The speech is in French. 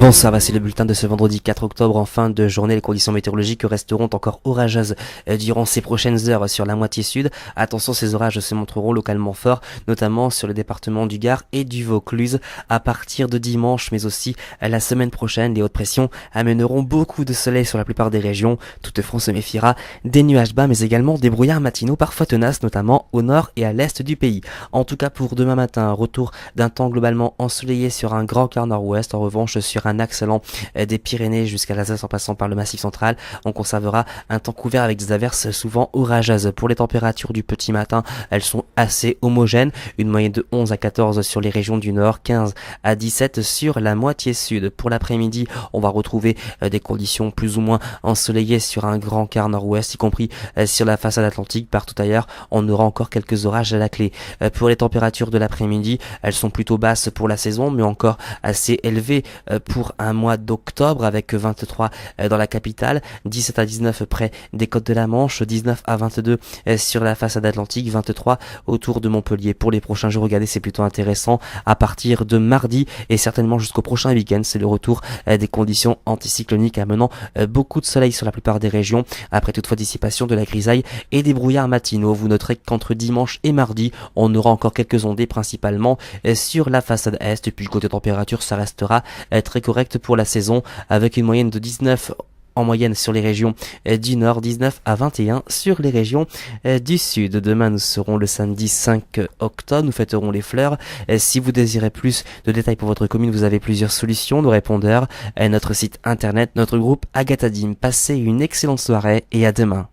Bonsoir, c'est le bulletin de ce vendredi 4 octobre. En fin de journée, les conditions météorologiques resteront encore orageuses durant ces prochaines heures sur la moitié sud. Attention, ces orages se montreront localement forts, notamment sur le département du Gard et du Vaucluse à partir de dimanche, mais aussi la semaine prochaine. Les hautes pressions amèneront beaucoup de soleil sur la plupart des régions. Toute France se méfiera des nuages bas, mais également des brouillards matinaux parfois tenaces, notamment au nord et à l'est du pays. En tout cas, pour demain matin, retour d'un temps globalement ensoleillé sur un grand quart nord-ouest. En revanche, sur un axe allant des Pyrénées jusqu'à l'Alsace en passant par le Massif central, on conservera un temps couvert avec des averses souvent orageuses. Pour les températures du petit matin, elles sont assez homogènes, une moyenne de 11 à 14 sur les régions du nord, 15 à 17 sur la moitié sud. Pour l'après-midi, on va retrouver des conditions plus ou moins ensoleillées sur un grand quart nord-ouest, y compris sur la façade atlantique. Partout ailleurs, on aura encore quelques orages à la clé. Pour les températures de l'après-midi, elles sont plutôt basses pour la saison, mais encore assez élevées pour un mois d'octobre, avec 23 dans la capitale, 17 à 19 près des côtes de la Manche, 19 à 22 sur la façade atlantique, 23 autour de Montpellier. Pour les prochains jours, regardez, c'est plutôt intéressant. À partir de mardi et certainement jusqu'au prochain week-end, c'est le retour des conditions anticycloniques amenant beaucoup de soleil sur la plupart des régions, après toutefois dissipation de la grisaille et des brouillards matinaux. Vous noterez qu'entre dimanche et mardi, on aura encore quelques ondées, principalement sur la façade est. Et puis côté température, ça restera très correct pour la saison, avec une moyenne de 19 en moyenne sur les régions du nord, 19 à 21 sur les régions du sud. Demain, nous serons le samedi 5 octobre, nous fêterons les fleurs. Si vous désirez plus de détails pour votre commune, vous avez plusieurs solutions, nos répondeurs, notre site internet, notre groupe Agathadim. Passez une excellente soirée et à demain.